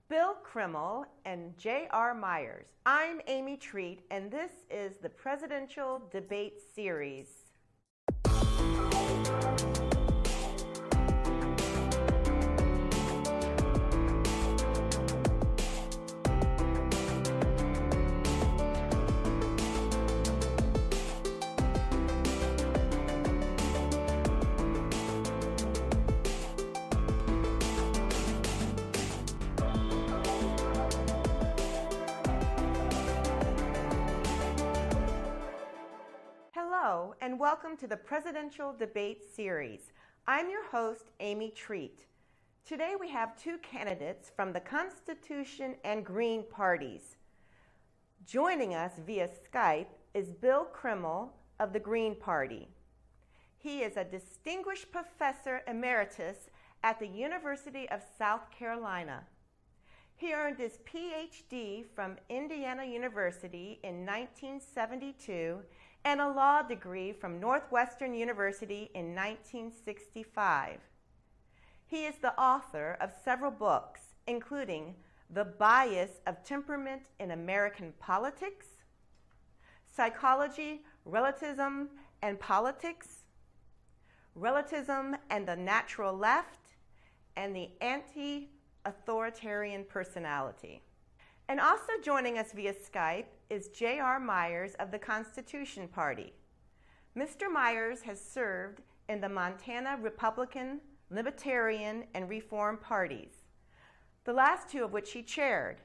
Bill Kreml and J.R. Myers. I'm Amy Treat, and this is the Presidential Debate Series. Hello, and welcome to the Presidential Debate Series. I'm your host, Amy Treat. Today we have two candidates from the Constitution and Green parties. Joining us via Skype is Bill Kreml of the Green Party. He is a distinguished professor emeritus at the University of South Carolina. He earned his PhD from Indiana University in 1972 and a law degree from Northwestern University in 1965. He is the author of several books, including The Bias of Temperament in American Politics, Psychology, Relativism, and Politics, Relativism and the Natural Left, and the Anti-Authoritarian Personality. And also joining us via Skype is J.R. Myers of the Constitution Party. Mr. Myers has served in the Montana Republican, Libertarian, and Reform parties, the last two of which he chaired.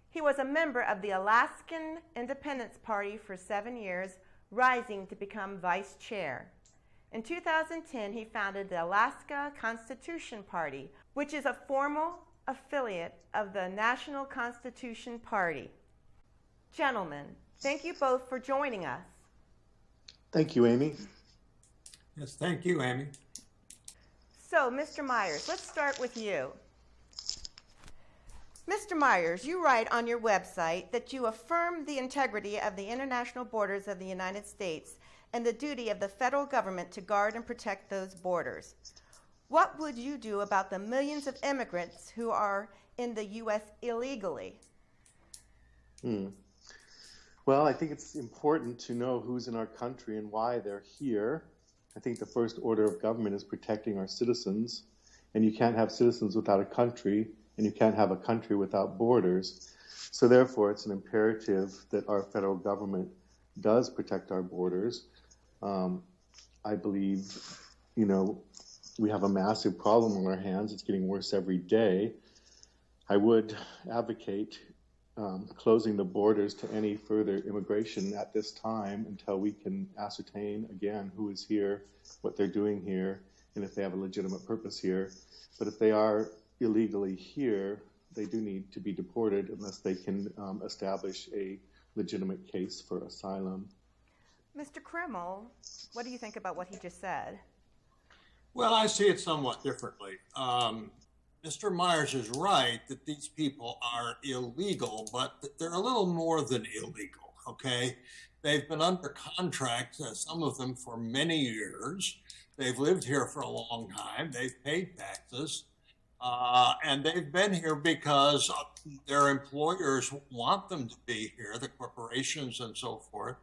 He was a member of the Alaskan Independence Party for 7 years, rising to become vice chair. In 2010, he founded the Alaska Constitution Party, which is a formal affiliate of the National Constitution Party. Gentlemen, thank you both for joining us. Thank you, Amy. Yes, thank you, Amy. So, Mr. Myers, let's start with you. Mr. Myers, you write on your website that you affirm the integrity of the international borders of the United States and the duty of the federal government to guard and protect those borders. What would you do about the millions of immigrants who are in the U.S. illegally? Well, I think it's important to know who's in our country and why they're here. I think the first order of government is protecting our citizens, and you can't have citizens without a country, and you can't have a country without borders. So therefore, it's an imperative that our federal government does protect our borders. I believe, we have a massive problem on our hands. It's getting worse every day. I would advocate closing the borders to any further immigration at this time until we can ascertain again who is here, what they're doing here, and if they have a legitimate purpose here. But if they are illegally here, they do need to be deported unless they can establish a legitimate case for asylum. Mr. Kreml, what do you think about what he just said? Well, I see it somewhat differently. Mr. Myers is right that these people are illegal, but they're a little more than illegal, okay? They've been under contract, some of them for many years. They've lived here for a long time. They've paid taxes, and they've been here because their employers want them to be here, the corporations and so forth.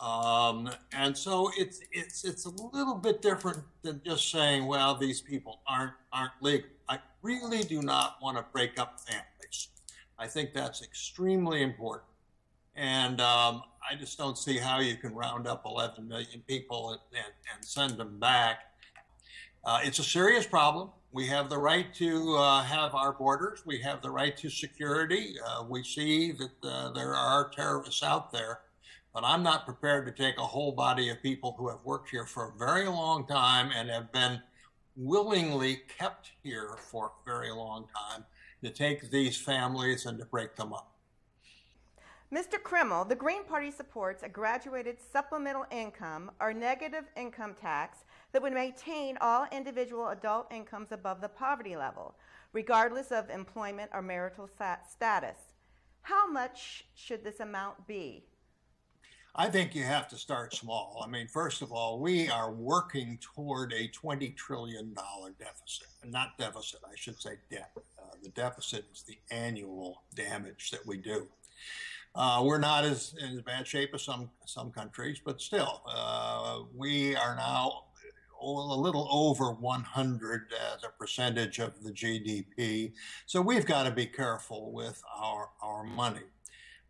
And so it's a little bit different than just saying, well, these people aren't legal. I really do not want to break up families. I think that's extremely important. And I just don't see how you can round up 11 million people and send them back. It's a serious problem. We have the right to have our borders. We have the right to security. We see that there are terrorists out there. But I'm not prepared to take a whole body of people who have worked here for a very long time and have been willingly kept here for a very long time, to take these families and to break them up. Mr. Kreml, the Green Party supports a graduated supplemental income or negative income tax that would maintain all individual adult incomes above the poverty level, regardless of employment or marital status. How much should this amount be? I think you have to start small. I mean, first of all, we are working toward a $20 trillion deficit. Not deficit, I should say debt. The deficit is the annual damage that we do. We're not as in bad shape as some countries, but still, we are now a little over 100 as a percentage of the GDP. So we've got to be careful with our money.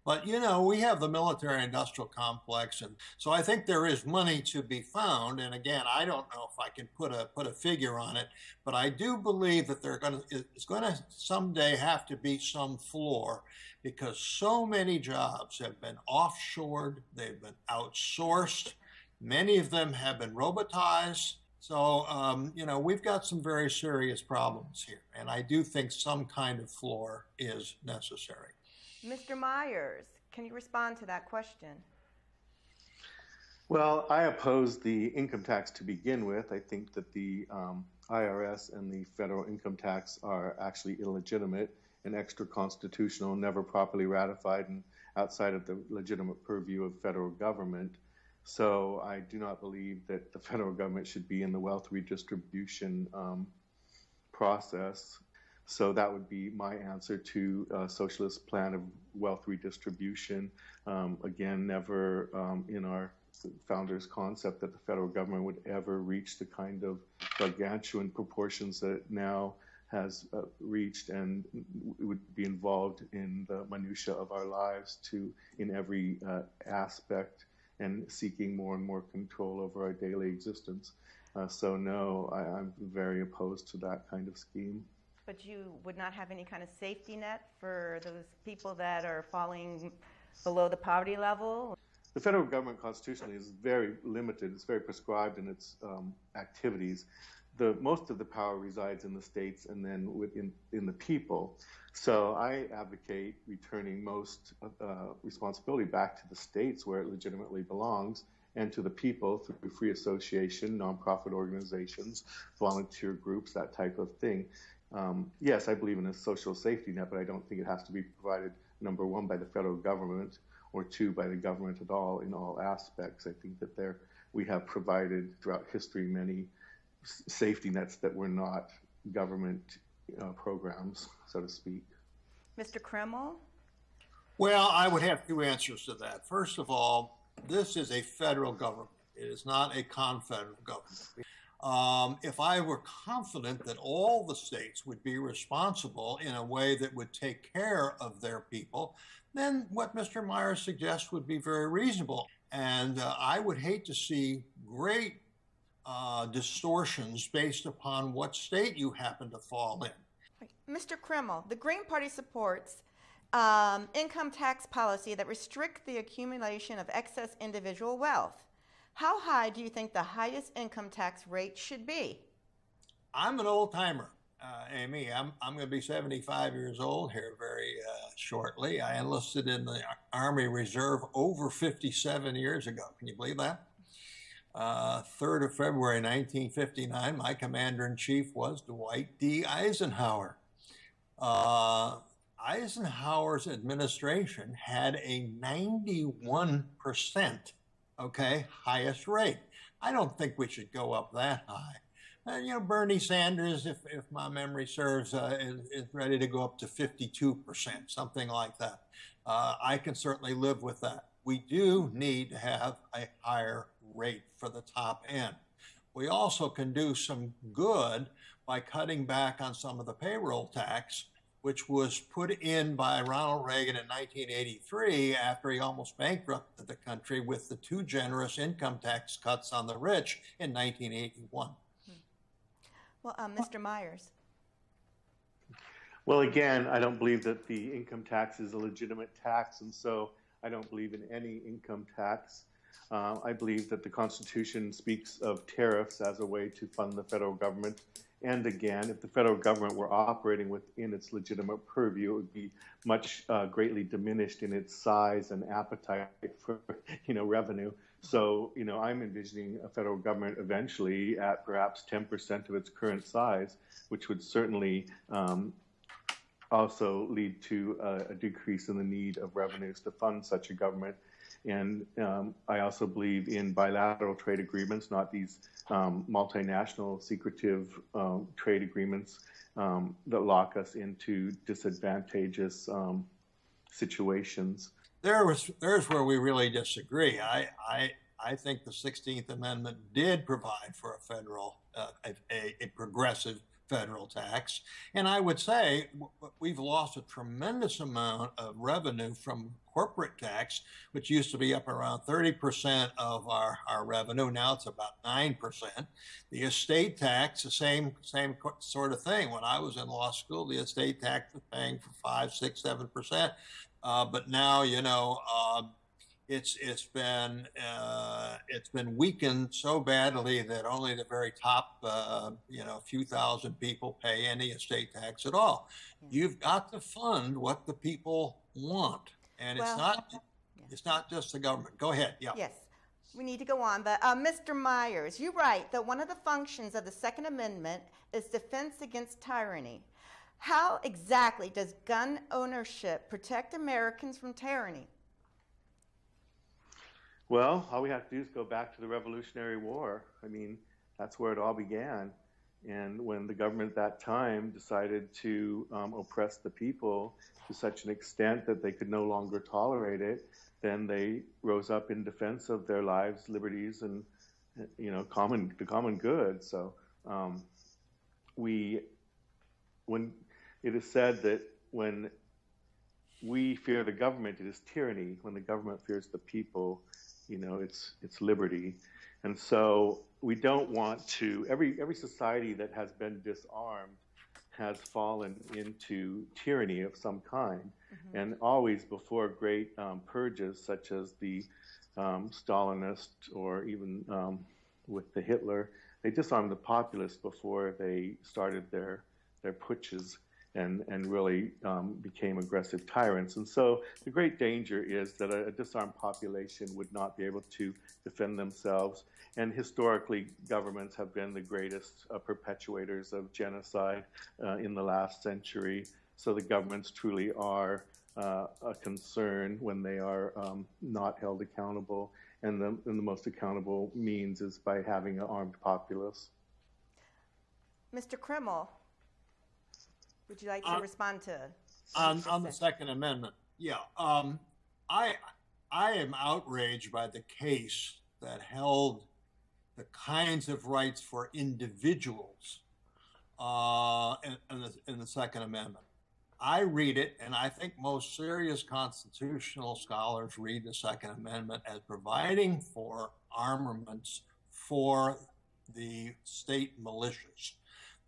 But you know, we have the military industrial complex, and so I think there is money to be found. And again, I don't know if I can put a figure on it, but I do believe that it's going to someday have to be some floor, because so many jobs have been offshored, they've been outsourced, many of them have been robotized. So, you know, we've got some very serious problems here, and I do think some kind of floor is necessary. Mr. Myers, can you respond to that question? Well, I oppose the income tax to begin with. I think that the IRS and the federal income tax are actually illegitimate and extra constitutional, never properly ratified, and outside of the legitimate purview of federal government. So I do not believe that the federal government should be in the wealth redistribution process. So that would be my answer to a socialist plan of wealth redistribution. Again, never in our founders' concept that the federal government would ever reach the kind of gargantuan proportions that it now has reached, and would be involved in the minutia of our lives in every aspect, and seeking more and more control over our daily existence. So no, I'm very opposed to that kind of scheme. But you would not have any kind of safety net for those people that are falling below the poverty level? The federal government constitutionally is very limited. It's very prescribed in its activities. Most of the power resides in the states and then in the people. So I advocate returning most responsibility back to the states where it legitimately belongs, and to the people through free association, nonprofit organizations, volunteer groups, that type of thing. Yes, I believe in a social safety net, but I don't think it has to be provided, number one, by the federal government, or two, by the government at all, in all aspects. I think that we have provided throughout history many safety nets that were not government programs, so to speak. Mr. Krimmel? Well, I would have two answers to that. First of all, this is a federal government. It is not a confederal government. If I were confident that all the states would be responsible in a way that would take care of their people, then what Mr. Myers suggests would be very reasonable. And I would hate to see great distortions based upon what state you happen to fall in. Mr. Krimmel, the Green Party supports income tax policy that restrict the accumulation of excess individual wealth. How high do you think the highest income tax rate should be? I'm an old timer, Amy. I'm going to be 75 years old here very shortly. I enlisted in the Army Reserve over 57 years ago. Can you believe that? 3rd of February 1959, my commander-in-chief was Dwight D. Eisenhower. Eisenhower's administration had a 91%, highest rate. I don't think we should go up that high. You know, Bernie Sanders, if my memory serves, is ready to go up to 52%, something like that. I can certainly live with that. We do need to have a higher rate for the top end. We also can do some good by cutting back on some of the payroll tax, which was put in by Ronald Reagan in 1983 after he almost bankrupted the country with the too generous income tax cuts on the rich in 1981. Well, Mr. Myers. Well, again, I don't believe that the income tax is a legitimate tax, and so I don't believe in any income tax. I believe that the Constitution speaks of tariffs as a way to fund the federal government. And again, if the federal government were operating within its legitimate purview, it would be much greatly diminished in its size and appetite for, revenue. So, I'm envisioning a federal government eventually at perhaps 10% of its current size, which would certainly also lead to a decrease in the need of revenues to fund such a government. And I also believe in bilateral trade agreements, not these multinational secretive trade agreements that lock us into disadvantageous situations. There's where we really disagree. I think the 16th Amendment did provide for a federal, a progressive federal tax. And I would say we've lost a tremendous amount of revenue from corporate tax, which used to be up around 30% of our revenue. Now it's about 9%. The estate tax, the same sort of thing. When I was in law school, the estate tax was paying for 5, 6, 7%. But now, it's been weakened so badly that only the very top, few thousand people pay any estate tax at all. You've got to fund what the people want, and it's not just the government. Go ahead. Yeah. Yes, we need to go on, but Mr. Myers, you're right that one of the functions of the Second Amendment is defense against tyranny. How exactly does gun ownership protect Americans from tyranny? Well, all we have to do is go back to the Revolutionary War. I mean, that's where it all began. And when the government at that time decided to oppress the people to such an extent that they could no longer tolerate it, then they rose up in defense of their lives, liberties, and the common good. So when it is said that when we fear the government, it is tyranny. When the government fears the people, it's liberty. And so we don't want to, every society that has been disarmed has fallen into tyranny of some kind. Mm-hmm. And always before great purges, such as the Stalinist or even with the Hitler, they disarmed the populace before they started their putsches and really became aggressive tyrants. And so the great danger is that a disarmed population would not be able to defend themselves. And historically, governments have been the greatest perpetuators of genocide in the last century. So the governments truly are a concern when they are not held accountable. And the most accountable means is by having an armed populace. Mr. Krimmel, would you like to respond to on the Second Amendment? Yeah, I am outraged by the case that held the kinds of rights for individuals in the Second Amendment. I read it, and I think most serious constitutional scholars read the Second Amendment as providing for armaments for the state militias.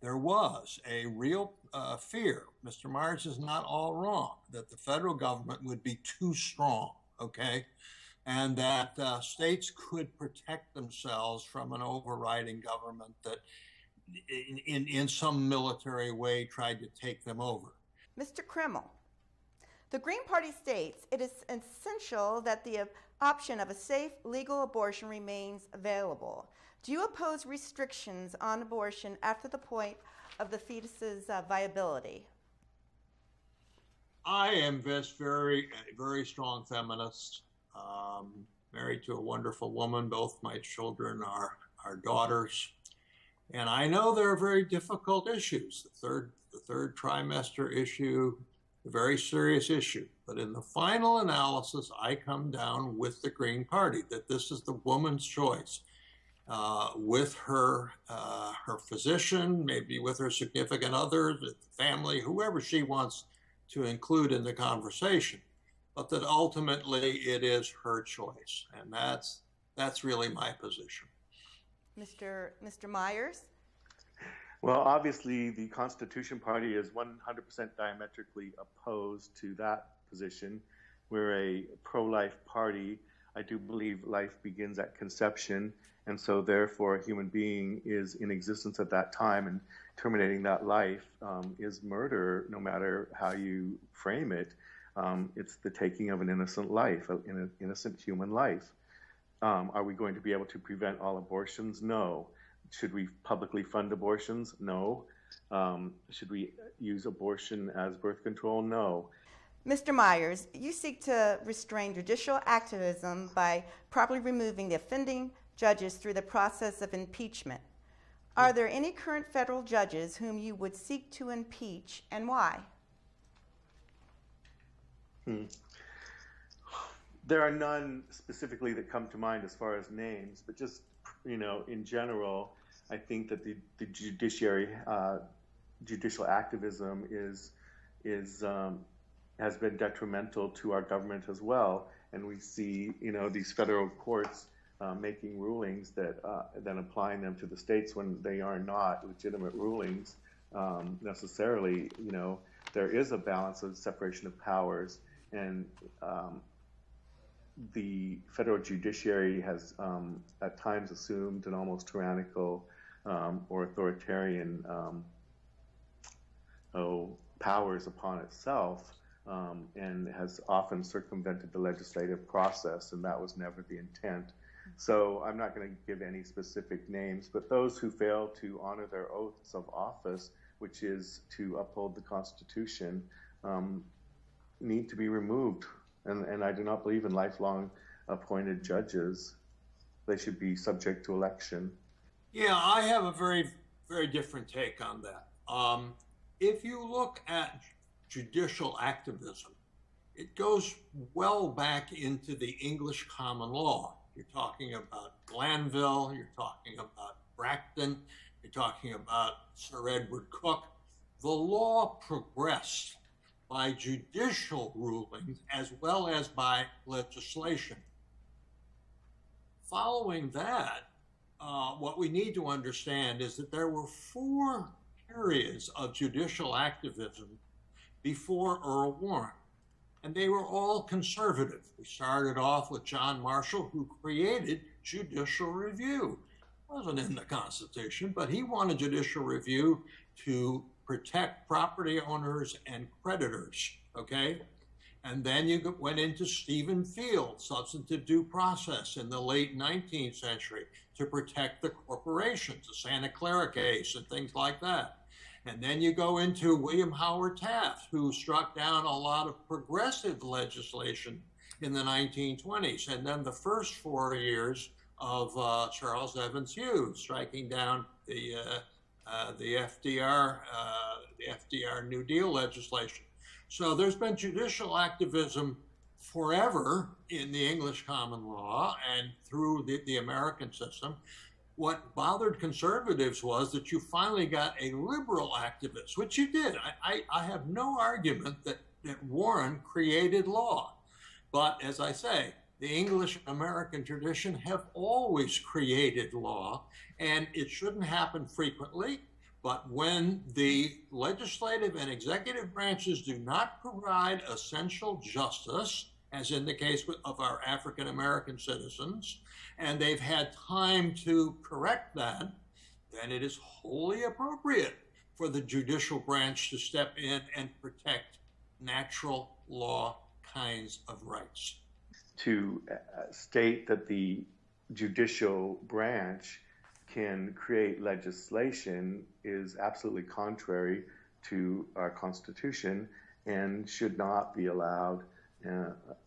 There was a real fear, Mr. Myers is not all wrong, that the federal government would be too strong, okay? And that states could protect themselves from an overriding government that in some military way tried to take them over. Mr. Krimmel, the Green Party states it is essential that the option of a safe, legal abortion remains available. Do you oppose restrictions on abortion after the point of the fetus's viability? I am this very, very strong feminist, married to a wonderful woman. Both my children are daughters. And I know there are very difficult issues. The third trimester issue, a very serious issue. But in the final analysis, I come down with the Green Party, that this is the woman's choice. With her physician, maybe with her significant other, the family, whoever she wants to include in the conversation, but that ultimately it is her choice, and that's really my position. Mr. Myers? Well, obviously, the Constitution Party is 100% diametrically opposed to that position. We're a pro-life party. I do believe life begins at conception, and so therefore a human being is in existence at that time, and terminating that life is murder, no matter how you frame it. It's the taking of an innocent life, an innocent human life. Are we going to be able to prevent all abortions? No. Should we publicly fund abortions? No. Should we use abortion as birth control? No. Mr. Myers, you seek to restrain judicial activism by properly removing the offending judges through the process of impeachment. Are there any current federal judges whom you would seek to impeach, and why? There are none specifically that come to mind as far as names, but just, in general, I think that the judiciary, judicial activism has been detrimental to our government as well. And we see, these federal courts making rulings that then applying them to the states when they are not legitimate rulings necessarily. There is a balance of separation of powers, and the federal judiciary has at times assumed an almost tyrannical or authoritarian powers upon itself, and has often circumvented the legislative process, and that was never the intent. So I'm not going to give any specific names, but those who fail to honor their oaths of office, which is to uphold the Constitution, need to be removed. And I do not believe in lifelong appointed judges. They should be subject to election. Yeah, I have a very, very different take on that. If you look at judicial activism, it goes well back into the English common law. You're talking about Glanville, you're talking about Bracton, you're talking about Sir Edward Coke. The law progressed by judicial rulings as well as by legislation. Following that, what we need to understand is that there were 4 periods of judicial activism before Earl Warren, and they were all conservative. We started off with John Marshall, who created judicial review. It wasn't in the Constitution, but he wanted judicial review to protect property owners and creditors, okay? And then you went into Stephen Field, substantive due process in the late 19th century to protect the corporations, the Santa Clara case and things like that. And then you go into William Howard Taft, who struck down a lot of progressive legislation in the 1920s. And then the first 4 years of Charles Evans Hughes, striking down the FDR New Deal legislation. So there's been judicial activism forever in the English common law and through the American system. What bothered conservatives was that you finally got a liberal activist, which you did. I have no argument that Warren created law. But as I say, the English American tradition have always created law, and it shouldn't happen frequently. But when the legislative and executive branches do not provide essential justice, as in the case of our African American citizens, and they've had time to correct that, then it is wholly appropriate for the judicial branch to step in and protect natural law kinds of rights. To state that the judicial branch can create legislation is absolutely contrary to our Constitution and should not be allowed.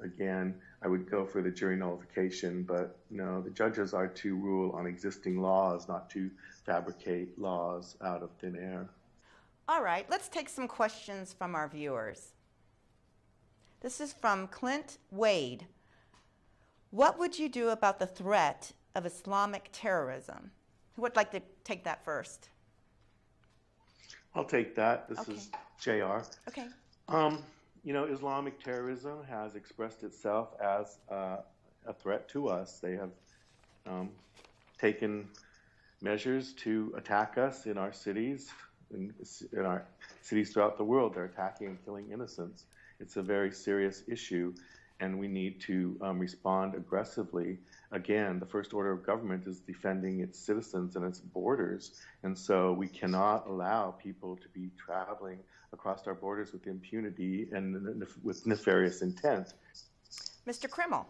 Again, I would go for the jury nullification, but no, the judges are to rule on existing laws, not to fabricate laws out of thin air. All right, let's take some questions from our viewers. This is from Clint Wade. What would you do about the threat of Islamic terrorism? Who would like to take that first? I'll take that. This is JR. Okay. Islamic terrorism has expressed itself as a threat to us. They have taken measures to attack us in our cities, in our cities throughout the world. They're attacking and killing innocents. It's a very serious issue, and we need to respond aggressively. Again, the first order of government is defending its citizens and its borders, and so we cannot allow people to be traveling across our borders with impunity and with nefarious intent. Mr. Krimmel.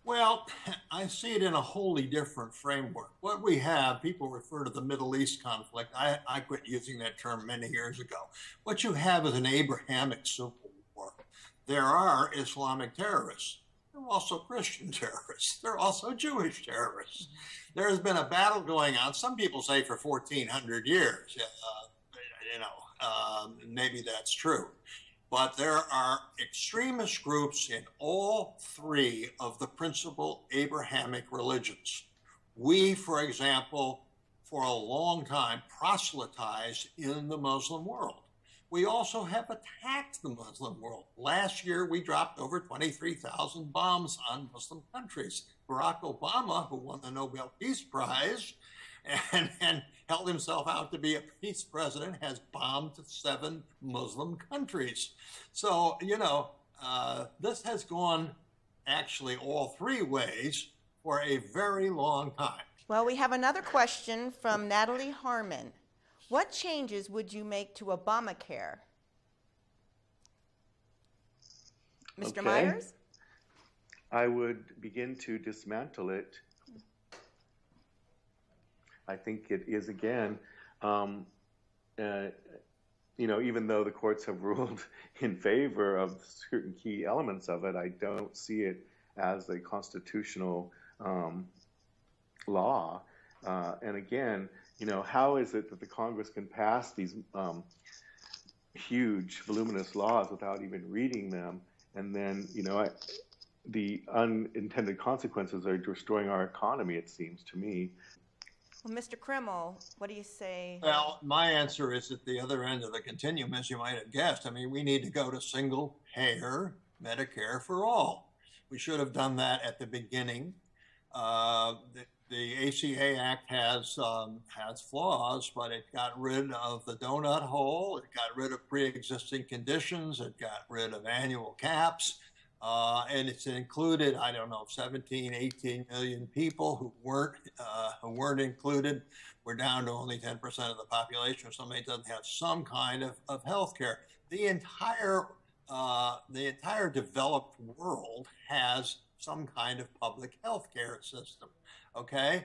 Well, I see it in a wholly different framework. What we have, people refer to the Middle East conflict. I quit using that term many years ago. What you have is an Abrahamic civil war. there are Islamic terrorists. There are also Christian terrorists. There are also Jewish terrorists. There has been a battle going on. Some people say for 1,400 years. Maybe that's true. But there are extremist groups in all three of the principal Abrahamic religions. We, for example, for a long time proselytized in the Muslim world. We also have attacked the Muslim world. Last year, we dropped over 23,000 bombs on Muslim countries. Barack Obama, who won the Nobel Peace Prize and held himself out to be a peace president, has bombed 7 Muslim countries. So, this has gone actually all 3 ways for a very long time. Well, we have another question from Natalie Harmon. What changes would you make to Obamacare? Mr. Myers? I would begin to dismantle it. I think it is, again, even though the courts have ruled in favor of certain key elements of it, I don't see it as a constitutional law. And again, how is it that the Congress can pass these huge, voluminous laws without even reading them? And then, the unintended consequences are destroying our economy, it seems to me. Well, Mr. Krimmel, what do you say? Well, my answer is at the other end of the continuum, as you might have guessed. I mean, we need to go to single-payer Medicare for all. We should have done that at the beginning. The ACA Act has flaws, but it got rid of the donut hole. It got rid of pre-existing conditions. It got rid of annual caps. And it's included, 17, 18 million people who weren't included. We're down to only 10% of the population, or somebody doesn't have some kind of health care. The entire developed world has some kind of public health care system. Okay,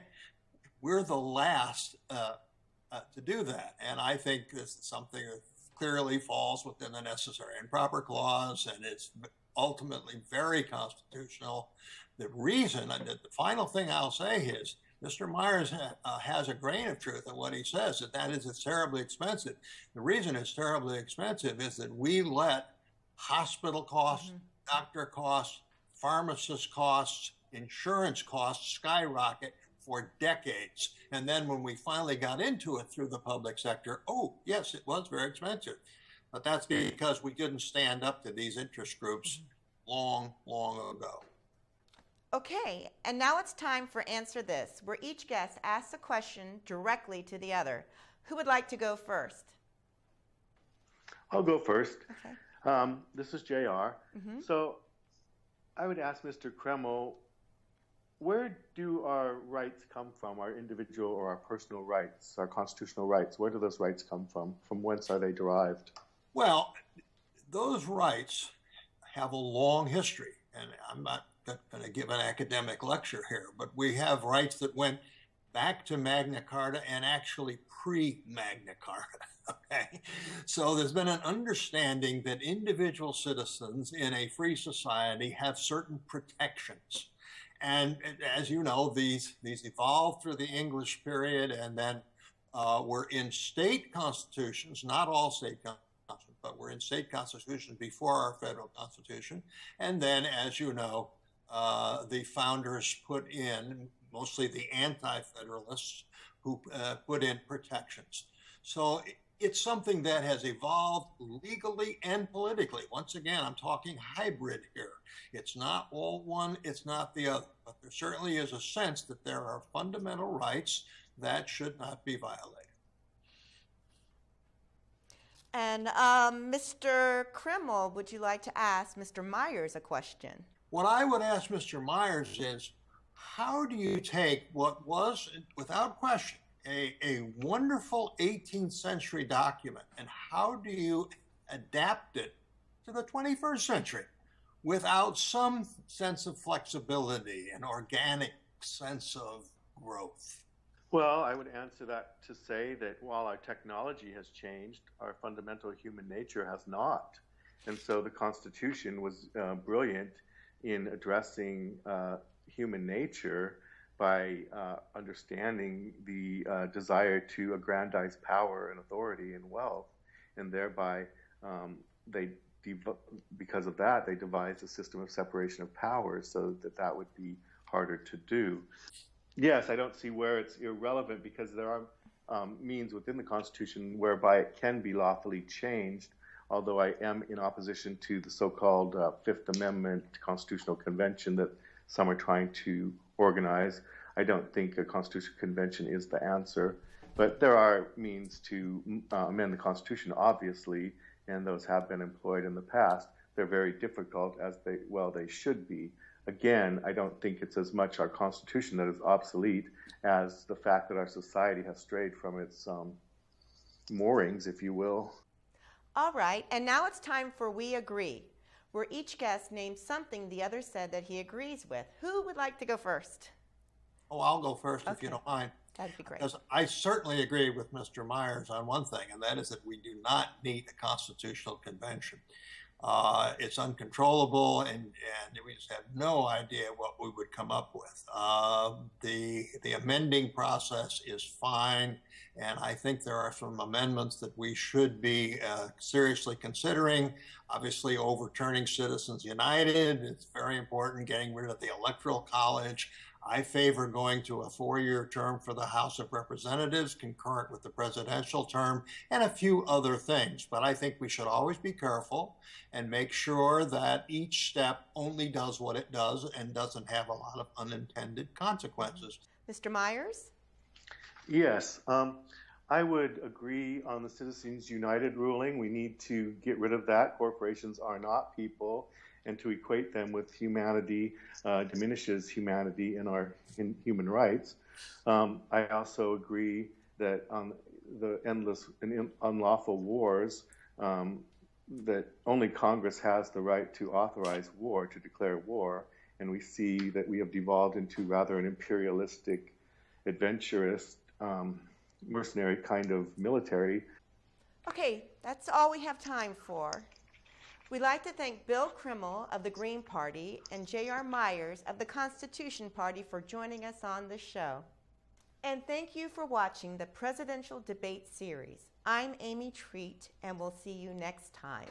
we're the last to do that, and I think this is something that clearly falls within the necessary and proper clause, and it's ultimately very constitutional. The reason, and the final thing I'll say is, Mr. Myers has a grain of truth in what he says, that is it's terribly expensive. The reason it's terribly expensive is that we let hospital costs, doctor costs, pharmacist costs, insurance costs skyrocket for decades. And then when we finally got into it through the public sector, oh, yes, it was very expensive. But that's because we didn't stand up to these interest groups long, long ago. Okay, and now it's time for Answer This, where each guest asks a question directly to the other. Who would like to go first? I'll go first. Okay. This is JR. So I would ask Mr. Krimmel, where do our rights come from, our individual or our personal rights, our constitutional rights? Where do those rights come from? From whence are they derived? Well, those rights have a long history, and I'm not going to give an academic lecture here, but we have rights that went back to Magna Carta and actually pre-Magna Carta. Okay, so there's been an understanding that individual citizens in a free society have certain protections. And as you know, these evolved through the English period and then were in state constitutions, not all state constitutions, but were in state constitutions before our federal constitution. And then, as you know, the founders put in, mostly the anti-federalists, who put in protections. So it's something that has evolved legally and politically. Once again, I'm talking hybrid here. It's not all one, it's not the other. But there certainly is a sense that there are fundamental rights that should not be violated. And Mr. Krimmel, would you like to ask Mr. Myers a question? What I would ask Mr. Myers is, how do you take what was, without question, a wonderful 18th century document, and how do you adapt it to the 21st century without some sense of flexibility and organic sense of growth? Well, I would answer that to say that while our technology has changed, our fundamental human nature has not. And so the Constitution was brilliant in addressing human nature by understanding the desire to aggrandize power and authority and wealth, and thereby because of that, they devised a system of separation of powers so that that would be harder to do. Yes, I don't see where it's irrelevant because there are means within the Constitution whereby it can be lawfully changed, although I am in opposition to the so-called Fifth Amendment Constitutional Convention that some are trying to organize. I don't think a Constitutional Convention is the answer, but there are means to amend the Constitution, obviously, and those have been employed in the past. They're very difficult, as they should be. Again, I don't think it's as much our Constitution that is obsolete as the fact that our society has strayed from its moorings, if you will. All right, and now it's time for We Agree, where each guest names something the other said that he agrees with. Who would like to go first? Oh, I'll go first Okay. if you don't mind. That'd be great. Because I certainly agree with Mr. Myers on one thing, and that is that we do not need a constitutional convention. It's uncontrollable, and we just have no idea what we would come up with. The amending process is fine, and I think there are some amendments that we should be seriously considering. Obviously, overturning Citizens United, it's very important, getting rid of the Electoral College. I favor going to a 4-year term for the House of Representatives, concurrent with the presidential term, and a few other things. But I think we should always be careful and make sure that each step only does what it does and doesn't have a lot of unintended consequences. Mr. Myers? Yes, I would agree on the Citizens United ruling. We need to get rid of that. Corporations are not people, and to equate them with humanity diminishes humanity in human rights. I also agree that on the endless and unlawful wars, that only Congress has the right to authorize war, to declare war, and we see that we have devolved into rather an imperialistic, adventurous, mercenary kind of military. Okay, that's all we have time for. We'd like to thank Bill Krimmel of the Green Party and J.R. Myers of the Constitution Party for joining us on the show. And thank you for watching the Presidential Debate Series. I'm Amy Treat, and we'll see you next time.